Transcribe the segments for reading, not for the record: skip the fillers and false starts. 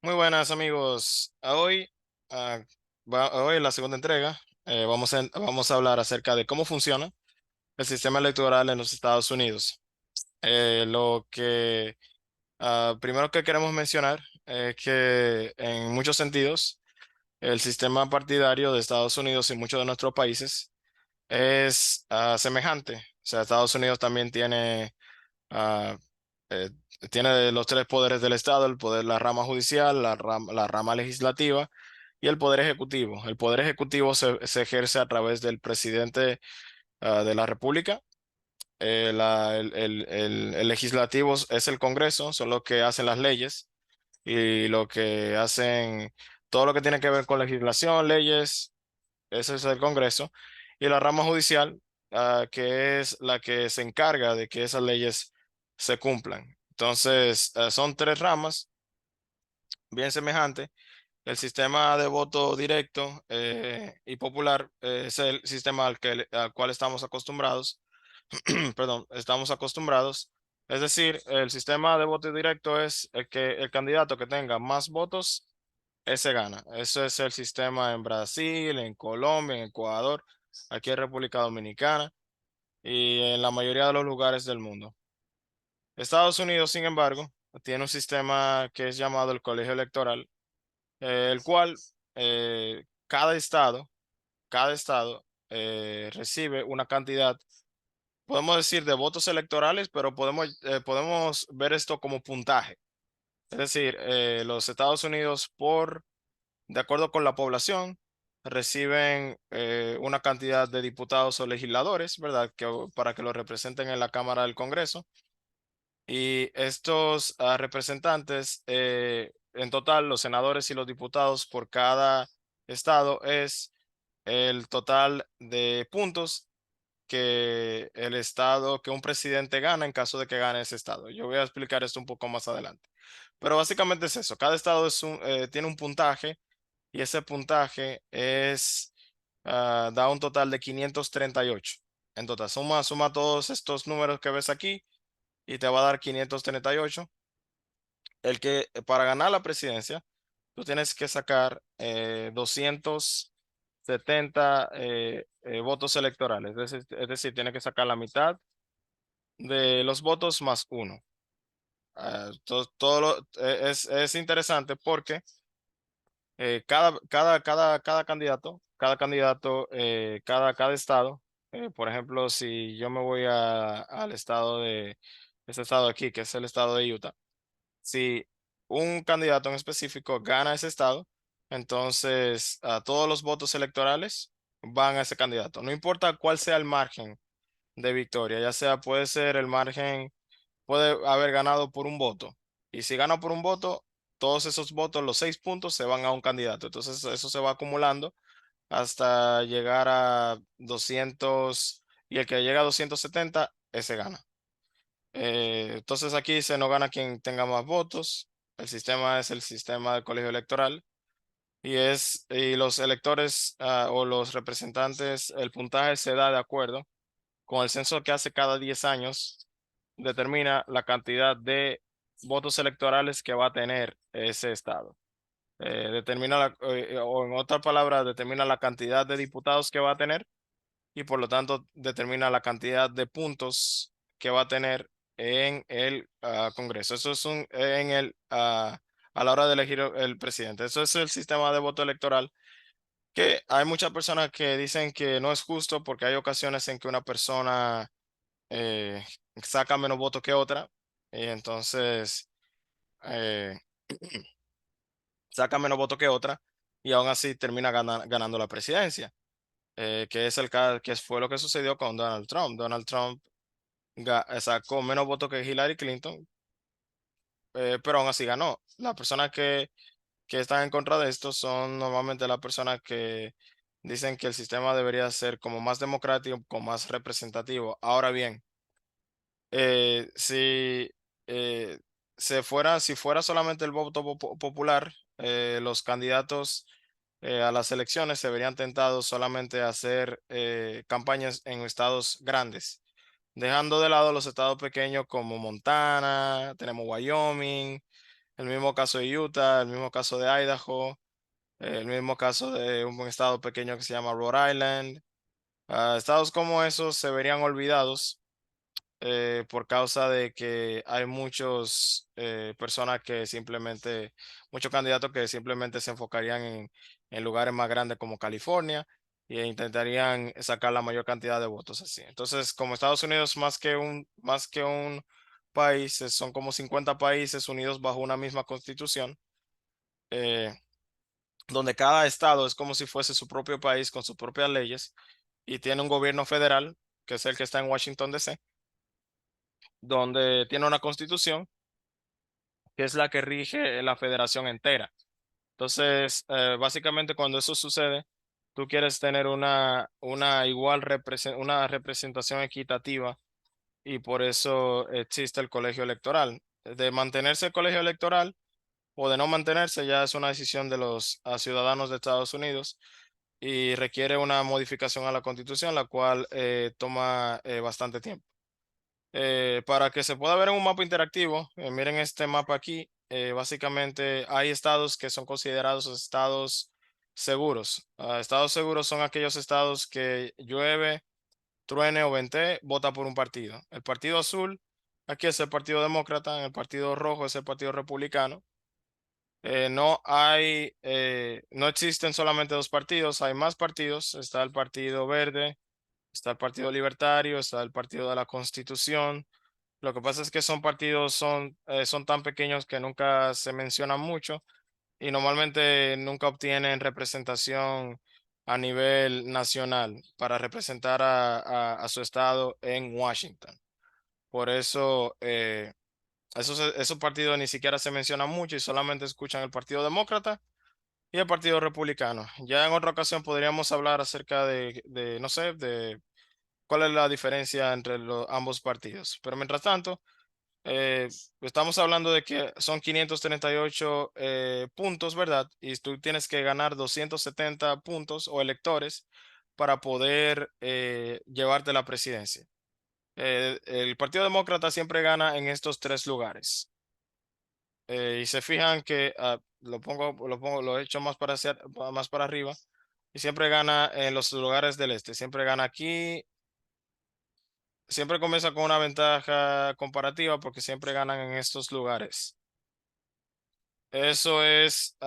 Muy buenas amigos. Ah, hoy en la segunda entrega vamos a hablar acerca de cómo funciona el sistema electoral en los Estados Unidos. Lo que primero que queremos mencionar es que en muchos sentidos el sistema partidario de Estados Unidos y muchos de nuestros países es semejante. O sea, Estados Unidos también ah, eh, tiene los tres poderes del Estado: el poder, la rama judicial, la rama legislativa y el poder ejecutivo. El poder ejecutivo se ejerce a través del presidente de la República. El legislativo es el Congreso, son los que hacen las leyes y lo que hacen todo lo que tiene que ver con legislación, leyes, ese es el Congreso. Y la rama judicial, que es la que se encarga de que esas leyes se cumplan. Entonces, son tres ramas bien semejantes. El sistema de voto directo y popular es el sistema al cual estamos acostumbrados. Perdón, estamos acostumbrados. Es decir, el sistema de voto directo es el que el candidato que tenga más votos, ese gana. Eso es el sistema en Brasil, en Colombia, en Ecuador, aquí en República Dominicana y en la mayoría de los lugares del mundo. Estados Unidos, sin embargo, tiene un sistema que es llamado el colegio electoral, el cual cada estado recibe una cantidad, podemos decir, de votos electorales, pero podemos ver esto como puntaje. Es decir, los Estados Unidos, de acuerdo con la población, reciben una cantidad de diputados o legisladores, ¿verdad? Para que los representen en la Cámara del Congreso. Y estos representantes, en total, los senadores y los diputados por cada estado es el total de puntos que un presidente gana en caso de que gane ese estado. Yo voy a explicar esto un poco más adelante. Pero básicamente es eso. Cada estado tiene un puntaje y ese puntaje da un total de 538. En total, suma todos estos números que ves aquí y te va a dar 538. Para ganar la presidencia, tú tienes que sacar 270 votos electorales. Es decir, tienes que sacar la mitad de los votos más uno. Es interesante porque cada estado, por ejemplo, si yo me voy al estado de, este estado de aquí, que es el estado de Utah. Si un candidato en específico gana ese estado, entonces todos los votos electorales van a ese candidato. No importa cuál sea el margen de victoria, ya sea puede ser el margen, puede haber ganado por un voto. Y si gana por un voto, todos esos votos, los 6 puntos, se van a un candidato. Entonces eso se va acumulando hasta llegar a 200, y el que llega a 270, ese gana. Entonces aquí se no gana quien tenga más votos. El sistema es el sistema del colegio electoral y los electores o los representantes, el puntaje se da de acuerdo con el censo que hace cada 10 años, determina la cantidad de votos electorales que va a tener ese estado. O en otras palabras, determina la cantidad de diputados que va a tener y por lo tanto determina la cantidad de puntos que va a tener en el Congreso. Eso es a la hora de elegir el presidente. Eso es el sistema de voto electoral, que hay muchas personas que dicen que no es justo porque hay ocasiones en que una persona eh, saca menos votos que otra y entonces eh, saca menos votos que otra y aún así termina ganando la presidencia. Que es el caso, que fue lo que sucedió con Donald Trump. Donald Trump sacó menos votos que Hillary Clinton, pero aún así ganó. Las personas que están en contra de esto son normalmente las personas que dicen que el sistema debería ser como más democrático, como más representativo. Ahora bien, si eh, si fuera solamente el voto popular, los candidatos a las elecciones se verían tentados solamente a hacer campañas en estados grandes, dejando de lado los estados pequeños como Montana, tenemos Wyoming, El mismo caso de Utah, el mismo caso de Idaho, el mismo caso de un estado pequeño que se llama Rhode Island. Estados como esos se verían olvidados por causa de que hay muchos personas que simplemente, muchos candidatos que simplemente se enfocarían en lugares más grandes como California e intentarían sacar la mayor cantidad de votos así. Entonces, como Estados Unidos más que un país, son como 50 países unidos bajo una misma constitución, eh, donde cada estado es como si fuese su propio país con sus propias leyes y tiene un gobierno federal, que es el que está en Washington, D.C., donde tiene una constitución que es la que rige la federación entera. Entonces, básicamente cuando eso sucede, tú quieres tener una representación equitativa y por eso existe el colegio electoral. De mantenerse el colegio electoral o de no mantenerse ya es una decisión de los ciudadanos de Estados Unidos y requiere una modificación a la constitución, la cual toma bastante tiempo. Para que se pueda ver en un mapa interactivo, miren este mapa aquí. Básicamente hay estados que son considerados estados seguros. Estados seguros son aquellos estados que llueve, truene o vente, vota por un partido. El partido azul, aquí es el Partido Demócrata, el partido rojo es el Partido Republicano. No existen solamente dos partidos, hay más partidos. Está el Partido Verde, está el Partido Libertario, está el Partido de la Constitución. Lo que pasa es que son tan pequeños que nunca se mencionan mucho y normalmente nunca obtienen representación a nivel nacional para representar a su estado en Washington. Por eso, esos partidos ni siquiera se mencionan mucho y solamente escuchan el Partido Demócrata y el Partido Republicano. Ya en otra ocasión podríamos hablar acerca no sé, de cuál es la diferencia entre ambos partidos. Pero mientras tanto, eh, estamos hablando de que son 538 puntos, ¿verdad? Y tú tienes que ganar 270 puntos o electores para poder llevarte la presidencia. El Partido Demócrata siempre gana en estos tres lugares. Y se fijan que lo he hecho más para arriba y siempre gana en los lugares del este. Siempre gana aquí, siempre comienza con una ventaja comparativa porque siempre ganan en estos lugares. Eso es,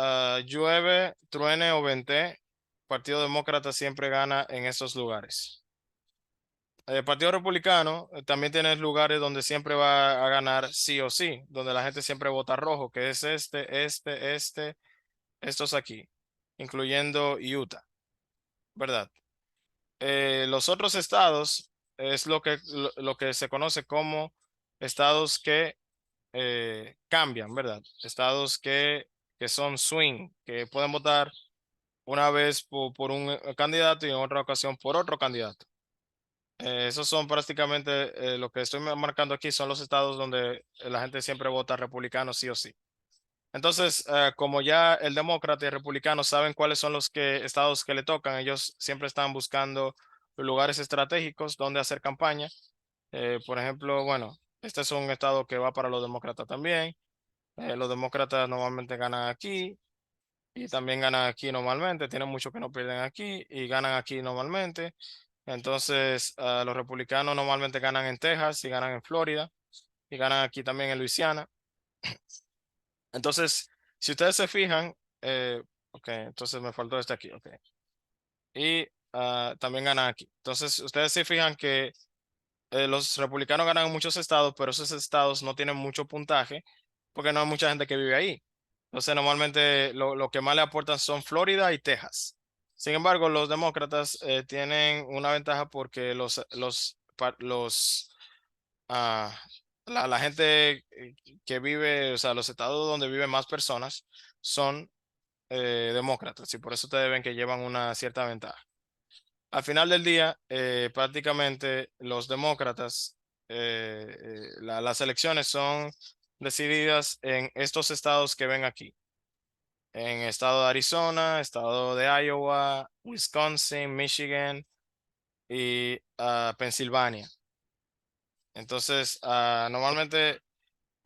llueve, truene o vente, Partido Demócrata siempre gana en esos lugares. El Partido Republicano también tiene lugares donde siempre va a ganar sí o sí, donde la gente siempre vota rojo, que es estos aquí, incluyendo Utah, ¿verdad? Los otros estados es lo que se conoce como estados que cambian, ¿verdad? Estados que son swing, que pueden votar una vez por un candidato y en otra ocasión por otro candidato. Esos son prácticamente lo que estoy marcando aquí, son los estados donde la gente siempre vota republicano sí o sí. Entonces, como ya el demócrata y el republicano saben cuáles son estados que le tocan, ellos siempre están buscando lugares estratégicos donde hacer campaña. Por ejemplo, bueno, este es un estado que va para los demócratas también. Los demócratas normalmente ganan aquí y también ganan aquí normalmente. Tienen muchos que no pierden aquí y ganan aquí normalmente. Entonces, los republicanos normalmente ganan en Texas y ganan en Florida y ganan aquí también en Luisiana. Entonces, si ustedes se fijan, ok, entonces me faltó este aquí, ok. Y también ganan aquí. Entonces, ustedes se fijan que los republicanos ganan en muchos estados, pero esos estados no tienen mucho puntaje porque no hay mucha gente que vive ahí. Entonces, normalmente lo que más le aportan son Florida y Texas. Sin embargo, los demócratas tienen una ventaja porque ah, la gente que vive, o sea, los estados donde viven más personas son demócratas y por eso ustedes ven que llevan una cierta ventaja. Al final del día, prácticamente los demócratas, las elecciones son decididas en estos estados que ven aquí, en estado de Arizona, estado de Iowa, Wisconsin, Michigan y Pensilvania. Entonces, normalmente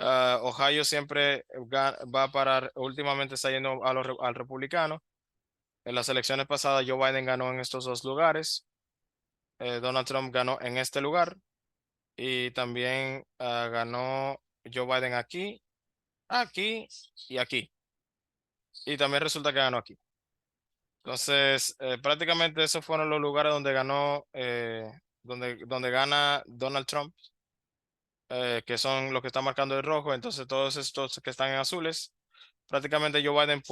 Ohio siempre va a parar, últimamente está yendo al republicano. En las elecciones pasadas, Joe Biden ganó en estos dos lugares. Donald Trump ganó en este lugar y también ganó Joe Biden aquí, aquí y aquí. Y también resulta que ganó aquí. Entonces, prácticamente esos fueron los lugares donde ganó, donde gana Donald Trump, que son los que están marcando de rojo. Entonces, todos estos que están en azules, prácticamente Joe Biden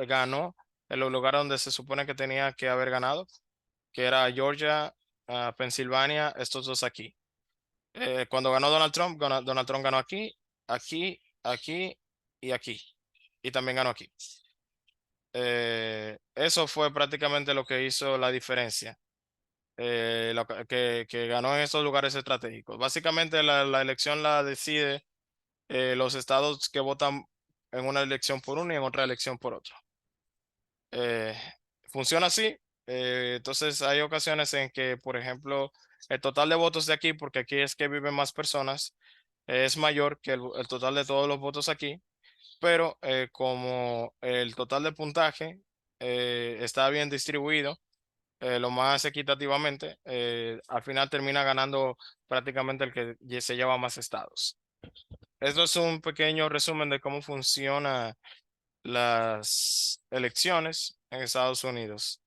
ganó en los lugares donde se supone que tenía que haber ganado, que era Georgia, Pensilvania, estos dos aquí. Cuando ganó Donald Trump, Donald Trump ganó aquí, aquí, aquí y aquí. Y también ganó aquí. Eso fue prácticamente lo que hizo la diferencia, que ganó en estos lugares estratégicos. Básicamente la elección la decide los estados que votan en una elección por uno y en otra elección por otro. Eh, Funciona así. Entonces hay ocasiones en que, por ejemplo, el total de votos de aquí, porque aquí es que viven más personas, es mayor que el total de todos los votos aquí, pero como el total de puntaje está bien distribuido, lo más equitativamente, al final termina ganando prácticamente el que se lleva más estados. Esto es un pequeño resumen de cómo funcionan las elecciones en Estados Unidos.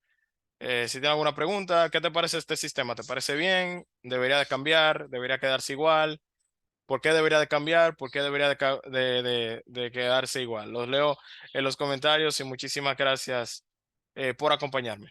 Si tienes alguna pregunta, ¿qué te parece este sistema? ¿Te parece bien? ¿Debería de cambiar? ¿Debería quedarse igual? ¿Por qué debería de cambiar? ¿Por qué debería de quedarse igual? Los leo en los comentarios y muchísimas gracias por acompañarme.